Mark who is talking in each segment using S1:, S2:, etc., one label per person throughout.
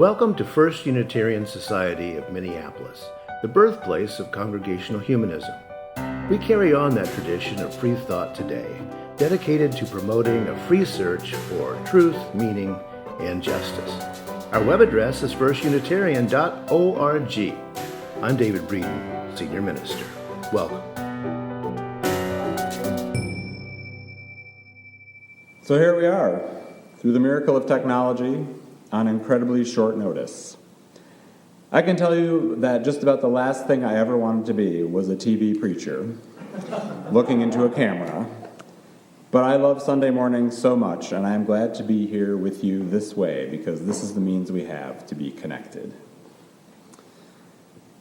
S1: Welcome to First Unitarian Society of Minneapolis, the birthplace of Congregational Humanism. We carry on that tradition of free thought today, dedicated to promoting a free search for truth, meaning, and justice. Our web address is firstunitarian.org. I'm David Breeden, Senior Minister. Welcome.
S2: So here we are, through the miracle of technology, on incredibly short notice. I can tell you that just about the last thing I ever wanted to be was a TV preacher, looking into a camera. But I love Sunday mornings so much, and I am glad to be here with you this way, because this is the means we have to be connected.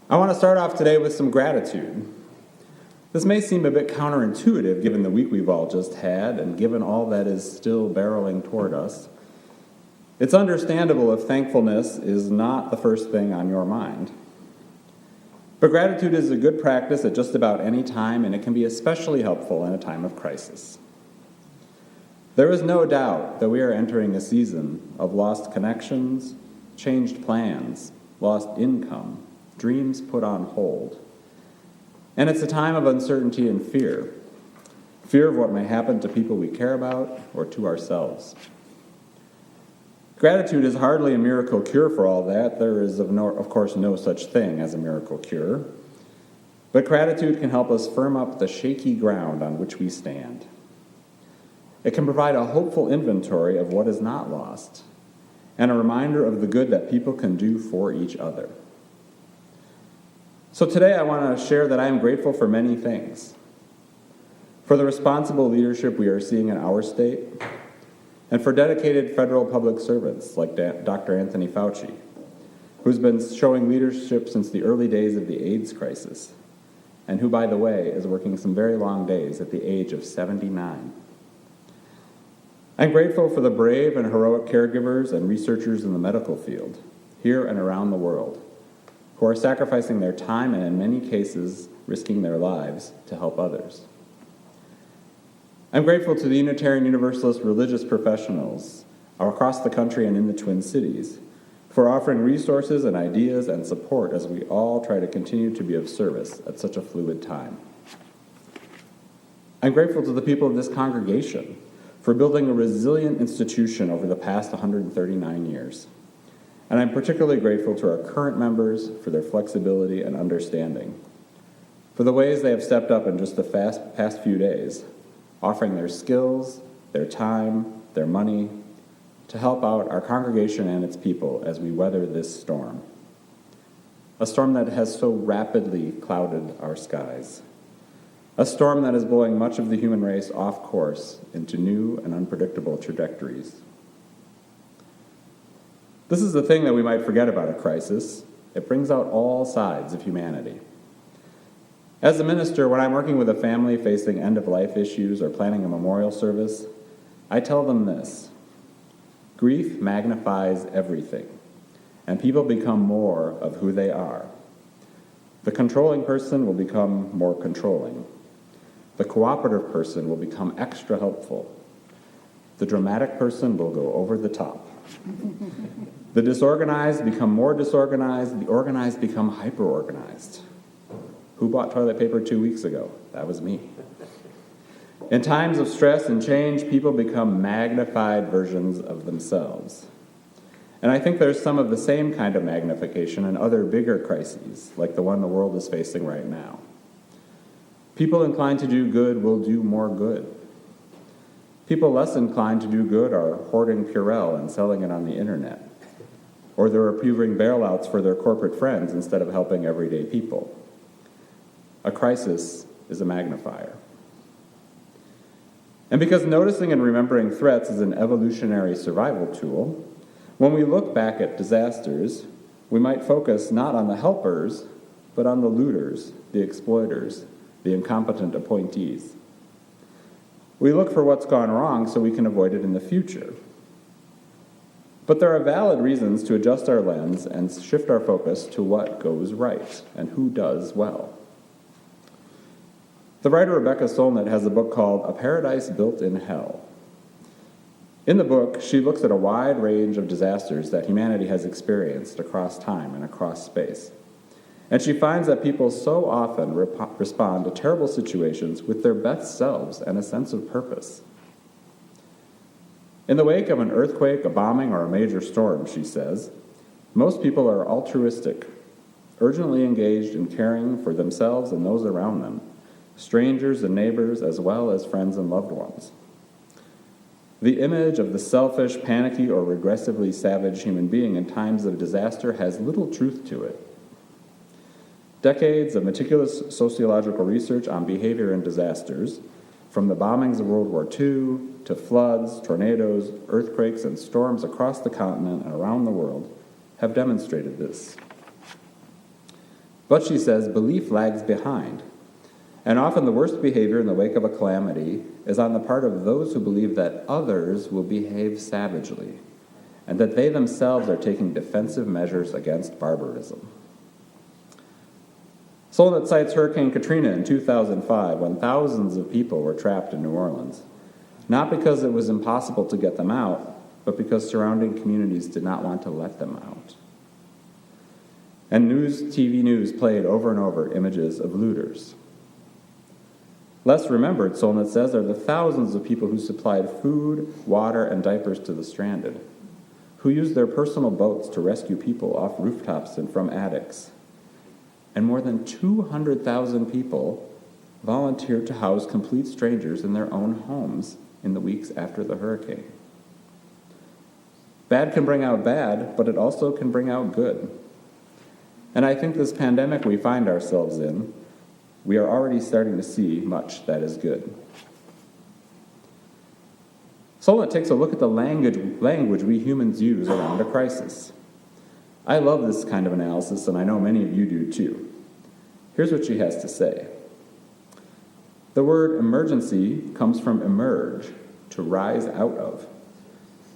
S2: I want to start off today with some gratitude. This may seem a bit counterintuitive given the week we've all just had, and given all that is still barreling toward us. It's understandable if thankfulness is not the first thing on your mind. But gratitude is a good practice at just about any time, and it can be especially helpful in a time of crisis. There is no doubt that we are entering a season of lost connections, changed plans, lost income, dreams put on hold. And it's a time of uncertainty and fear. Fear of what may happen to people we care about or to ourselves. Gratitude is hardly a miracle cure for all that. There is, of course, no such thing as a miracle cure. But gratitude can help us firm up the shaky ground on which we stand. It can provide a hopeful inventory of what is not lost, and a reminder of the good that people can do for each other. So today I want to share that I am grateful for many things. For the responsible leadership we are seeing in our state, and for dedicated federal public servants like Dr. Anthony Fauci, who's been showing leadership since the early days of the AIDS crisis, and who, by the way, is working some very long days at the age of 79. I'm grateful for the brave and heroic caregivers and researchers in the medical field, here and around the world, who are sacrificing their time and in many cases risking their lives to help others. I'm grateful to the Unitarian Universalist religious professionals across the country and in the Twin Cities for offering resources and ideas and support as we all try to continue to be of service at such a fluid time. I'm grateful to the people of this congregation for building a resilient institution over the past 139 years. And I'm particularly grateful to our current members for their flexibility and understanding, for the ways they have stepped up in just the past few days, offering their skills, their time, their money, to help out our congregation and its people as we weather this storm. A storm that has so rapidly clouded our skies. A storm that is blowing much of the human race off course into new and unpredictable trajectories. This is the thing that we might forget about a crisis. It brings out all sides of humanity. As a minister, when I'm working with a family facing end-of-life issues or planning a memorial service, I tell them this: grief magnifies everything, and people become more of who they are. The controlling person will become more controlling. The cooperative person will become extra helpful. The dramatic person will go over the top. The disorganized become more disorganized. The organized become hyper-organized. Who bought toilet paper 2 weeks ago? That was me. In times of stress and change, people become magnified versions of themselves. And I think there's some of the same kind of magnification in other bigger crises, like the one the world is facing right now. People inclined to do good will do more good. People less inclined to do good are hoarding Purell and selling it on the internet. Or they're approving bailouts for their corporate friends instead of helping everyday people. A crisis is a magnifier. And because noticing and remembering threats is an evolutionary survival tool, when we look back at disasters, we might focus not on the helpers, but on the looters, the exploiters, the incompetent appointees. We look for what's gone wrong so we can avoid it in the future. But there are valid reasons to adjust our lens and shift our focus to what goes right and who does well. The writer Rebecca Solnit has a book called A Paradise Built in Hell. In the book, she looks at a wide range of disasters that humanity has experienced across time and across space. And she finds that people so often respond to terrible situations with their best selves and a sense of purpose. In the wake of an earthquake, a bombing, or a major storm, she says, most people are altruistic, urgently engaged in caring for themselves and those around them, strangers and neighbors, as well as friends and loved ones. The image of the selfish, panicky, or regressively savage human being in times of disaster has little truth to it. Decades of meticulous sociological research on behavior in disasters, from the bombings of World War II to floods, tornadoes, earthquakes, and storms across the continent and around the world, have demonstrated this. But she says belief lags behind, and often the worst behavior in the wake of a calamity is on the part of those who believe that others will behave savagely, and that they themselves are taking defensive measures against barbarism. Solnit cites Hurricane Katrina in 2005, when thousands of people were trapped in New Orleans, not because it was impossible to get them out, but because surrounding communities did not want to let them out. And TV news played over and over images of looters. Less remembered, Solnit says, are the thousands of people who supplied food, water, and diapers to the stranded, who used their personal boats to rescue people off rooftops and from attics. And more than 200,000 people volunteered to house complete strangers in their own homes in the weeks after the hurricane. Bad can bring out bad, but it also can bring out good. And I think this pandemic we find ourselves in, we are already starting to see much that is good. Solnit takes a look at the language we humans use around a crisis. I love this kind of analysis, and I know many of you do too. Here's what she has to say. The word emergency comes from emerge, to rise out of.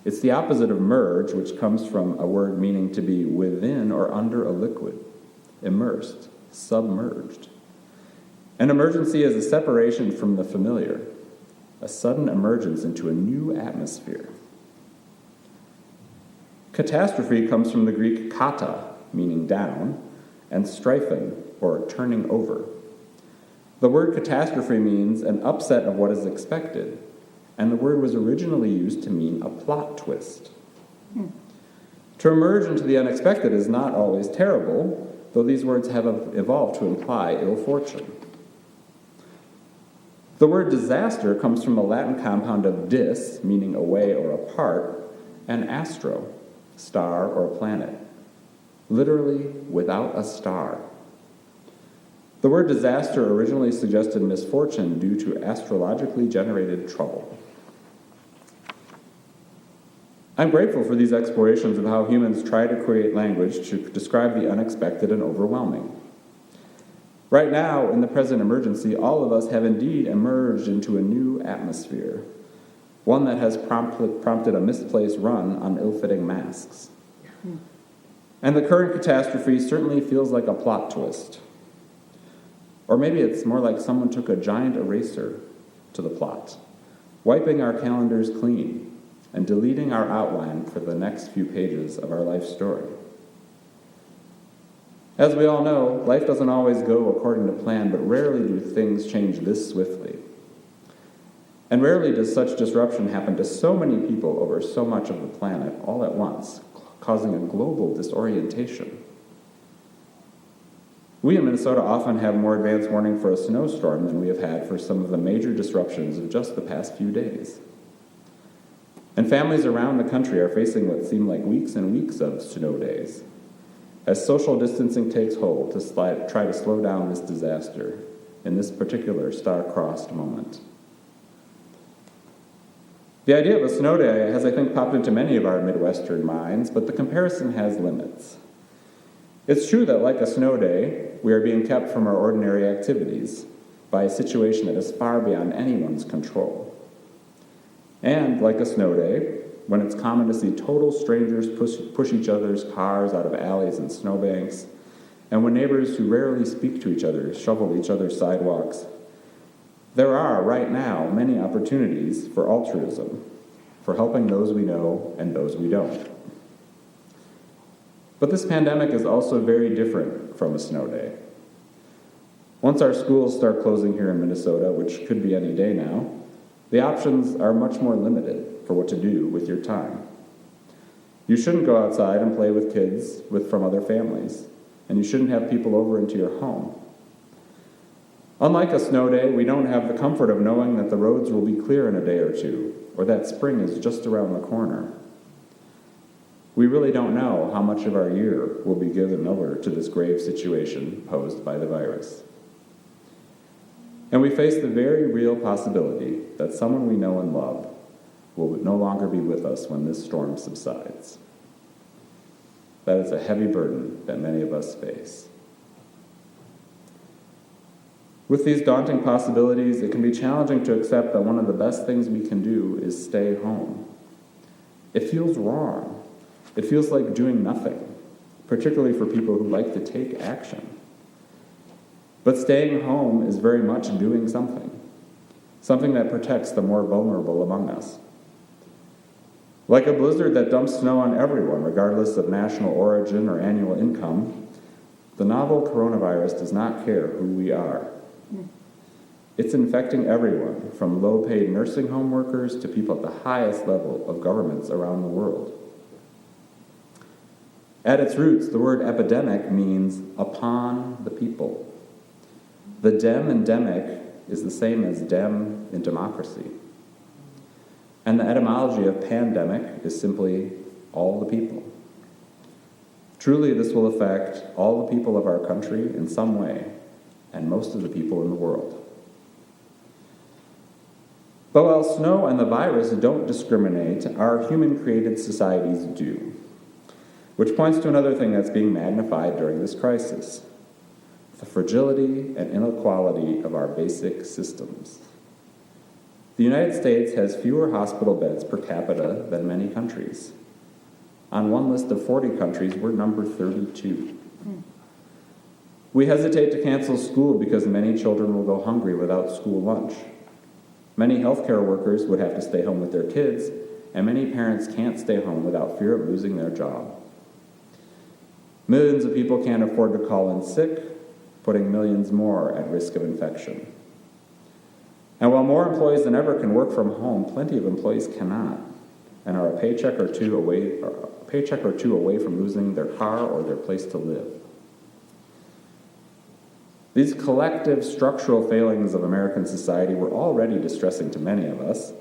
S2: It's the opposite of merge, which comes from a word meaning to be within or under a liquid, immersed, submerged. An emergency is a separation from the familiar, a sudden emergence into a new atmosphere. Catastrophe comes from the Greek kata, meaning down, and stryphon, or turning over. The word catastrophe means an upset of what is expected, and the word was originally used to mean a plot twist. To emerge into the unexpected is not always terrible, though these words have evolved to imply ill fortune. The word disaster comes from a Latin compound of dis, meaning away or apart, and astro, star or planet, literally without a star. The word disaster originally suggested misfortune due to astrologically generated trouble. I'm grateful for these explorations of how humans try to create language to describe the unexpected and overwhelming. Right now, in the present emergency, all of us have indeed emerged into a new atmosphere, one that has prompted a misplaced run on ill-fitting masks. And the current catastrophe certainly feels like a plot twist. Or maybe it's more like someone took a giant eraser to the plot, wiping our calendars clean and deleting our outline for the next few pages of our life story. As we all know, life doesn't always go according to plan, but rarely do things change this swiftly. And rarely does such disruption happen to so many people over so much of the planet all at once, causing a global disorientation. We in Minnesota often have more advance warning for a snowstorm than we have had for some of the major disruptions of just the past few days. And families around the country are facing what seem like weeks and weeks of snow days, as social distancing takes hold to try to slow down this disaster in this particular star-crossed moment. The idea of a snow day has, I think, popped into many of our Midwestern minds, but the comparison has limits. It's true that, like a snow day, we are being kept from our ordinary activities by a situation that is far beyond anyone's control. And, like a snow day, when it's common to see total strangers push each other's cars out of alleys and snowbanks, and when neighbors who rarely speak to each other shovel each other's sidewalks, there are, right now, many opportunities for altruism, for helping those we know and those we don't. But this pandemic is also very different from a snow day. Once our schools start closing here in Minnesota, which could be any day now, the options are much more limited for what to do with your time. You shouldn't go outside and play with kids from other families, and you shouldn't have people over into your home. Unlike a snow day, we don't have the comfort of knowing that the roads will be clear in a day or two, or that spring is just around the corner. We really don't know how much of our year will be given over to this grave situation posed by the virus. And we face the very real possibility that someone we know and love will no longer be with us when this storm subsides. That is a heavy burden that many of us face. With these daunting possibilities, it can be challenging to accept that one of the best things we can do is stay home. It feels wrong. It feels like doing nothing, particularly for people who like to take action. But staying home is very much doing something that protects the more vulnerable among us. Like a blizzard that dumps snow on everyone, regardless of national origin or annual income, the novel coronavirus does not care who we are. It's infecting everyone, from low-paid nursing home workers to people at the highest level of governments around the world. At its roots, the word epidemic means upon the people. The dem in demic is the same as dem in democracy. And the etymology of pandemic is simply all the people. Truly, this will affect all the people of our country in some way, and most of the people in the world. But while snow and the virus don't discriminate, our human-created societies do. Which points to another thing that's being magnified during this crisis: the fragility and inequality of our basic systems. The United States has fewer hospital beds per capita than many countries. On one list of 40 countries, we're number 32. We hesitate to cancel school because many children will go hungry without school lunch. Many healthcare workers would have to stay home with their kids, and many parents can't stay home without fear of losing their job. Millions of people can't afford to call in sick, putting millions more at risk of infection. And while more employees than ever can work from home, plenty of employees cannot, and are a paycheck or two away from losing their car or their place to live. These collective structural failings of American society were already distressing to many of us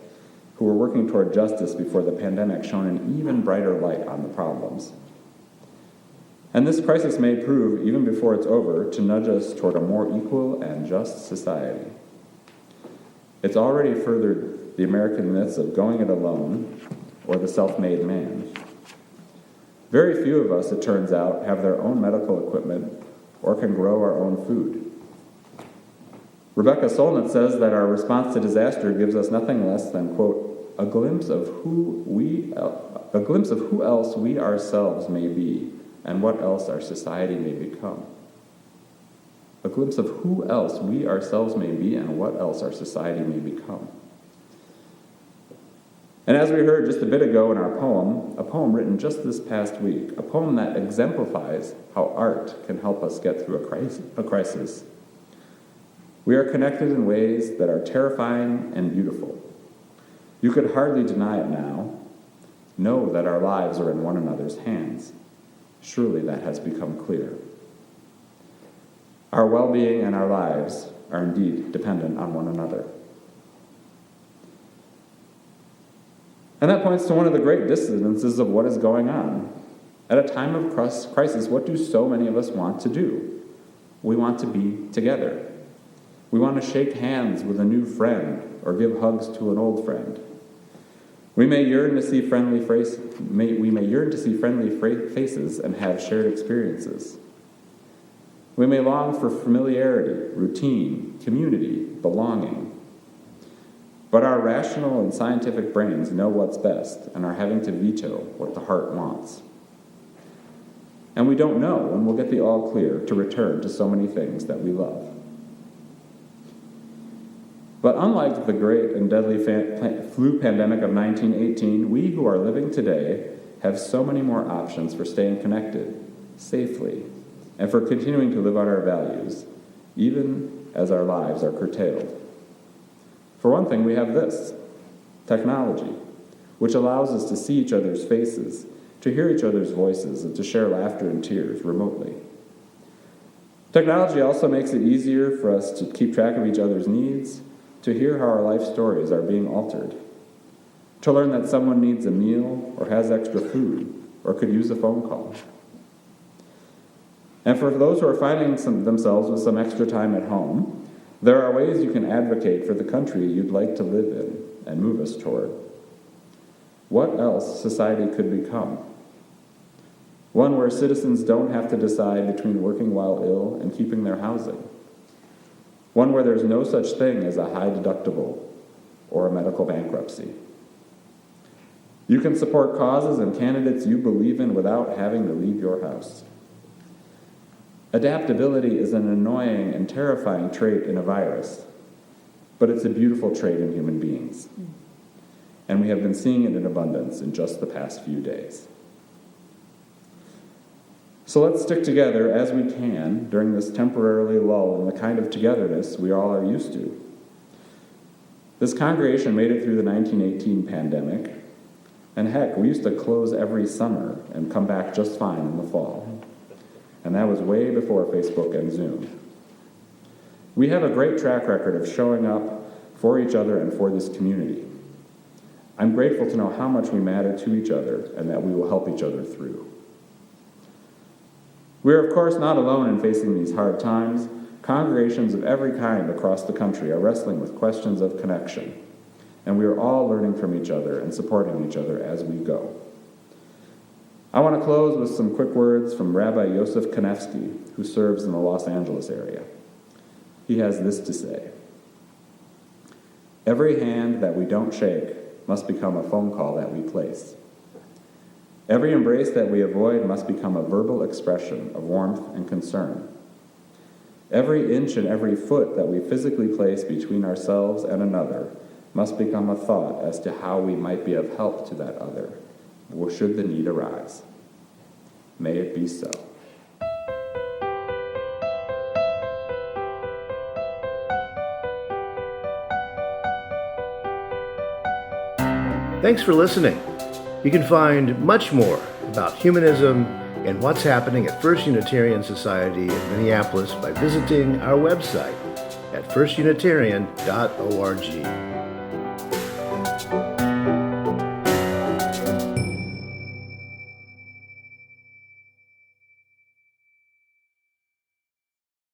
S2: who were working toward justice before the pandemic shone an even brighter light on the problems. And this crisis may prove, even before it's over, to nudge us toward a more equal and just society. It's already furthered the American myths of going it alone or the self-made man. Very few of us, it turns out, have their own medical equipment or can grow our own food. Rebecca Solnit says that our response to disaster gives us nothing less than, quote, a glimpse of who else we ourselves may be and what else our society may become. A glimpse of who else we ourselves may be and what else our society may become. And as we heard just a bit ago in our poem, a poem written just this past week, a poem that exemplifies how art can help us get through a crisis. We are connected in ways that are terrifying and beautiful. You could hardly deny it now. Know that our lives are in one another's hands. Surely that has become clear. Our well-being and our lives are indeed dependent on one another. And that points to one of the great dissonances of what is going on. At a time of crisis, what do so many of us want to do? We want to be together. We want to shake hands with a new friend or give hugs to an old friend. We may yearn to see friendly faces and have shared experiences. We may long for familiarity, routine, community, belonging. But our rational and scientific brains know what's best and are having to veto what the heart wants. And we don't know when we'll get the all clear to return to so many things that we love. But unlike the great and deadly flu pandemic of 1918, we who are living today have so many more options for staying connected, safely, and for continuing to live out our values, even as our lives are curtailed. For one thing, we have this, technology, which allows us to see each other's faces, to hear each other's voices, and to share laughter and tears remotely. Technology also makes it easier for us to keep track of each other's needs, to hear how our life stories are being altered, to learn that someone needs a meal or has extra food or could use a phone call. And for those who are finding themselves with some extra time at home, there are ways you can advocate for the country you'd like to live in and move us toward. What else society could become? One where citizens don't have to decide between working while ill and keeping their housing. One where there's no such thing as a high deductible or a medical bankruptcy. You can support causes and candidates you believe in without having to leave your house. Adaptability is an annoying and terrifying trait in a virus, but it's a beautiful trait in human beings. And we have been seeing it in abundance in just the past few days. So let's stick together as we can during this temporary lull in the kind of togetherness we all are used to. This congregation made it through the 1918 pandemic, and heck, we used to close every summer and come back just fine in the fall. And that was way before Facebook and Zoom. We have a great track record of showing up for each other and for this community. I'm grateful to know how much we matter to each other and that we will help each other through. We are, of course, not alone in facing these hard times. Congregations of every kind across the country are wrestling with questions of connection, and we are all learning from each other and supporting each other as we go. I want to close with some quick words from Rabbi Yosef Kanevsky, who serves in the Los Angeles area. He has this to say: "Every hand that we don't shake must become a phone call that we place. Every embrace that we avoid must become a verbal expression of warmth and concern. Every inch and every foot that we physically place between ourselves and another must become a thought as to how we might be of help to that other, should the need arise. May it be so."
S1: Thanks for listening. You can find much more about humanism and what's happening at First Unitarian Society in Minneapolis by visiting our website at firstunitarian.org.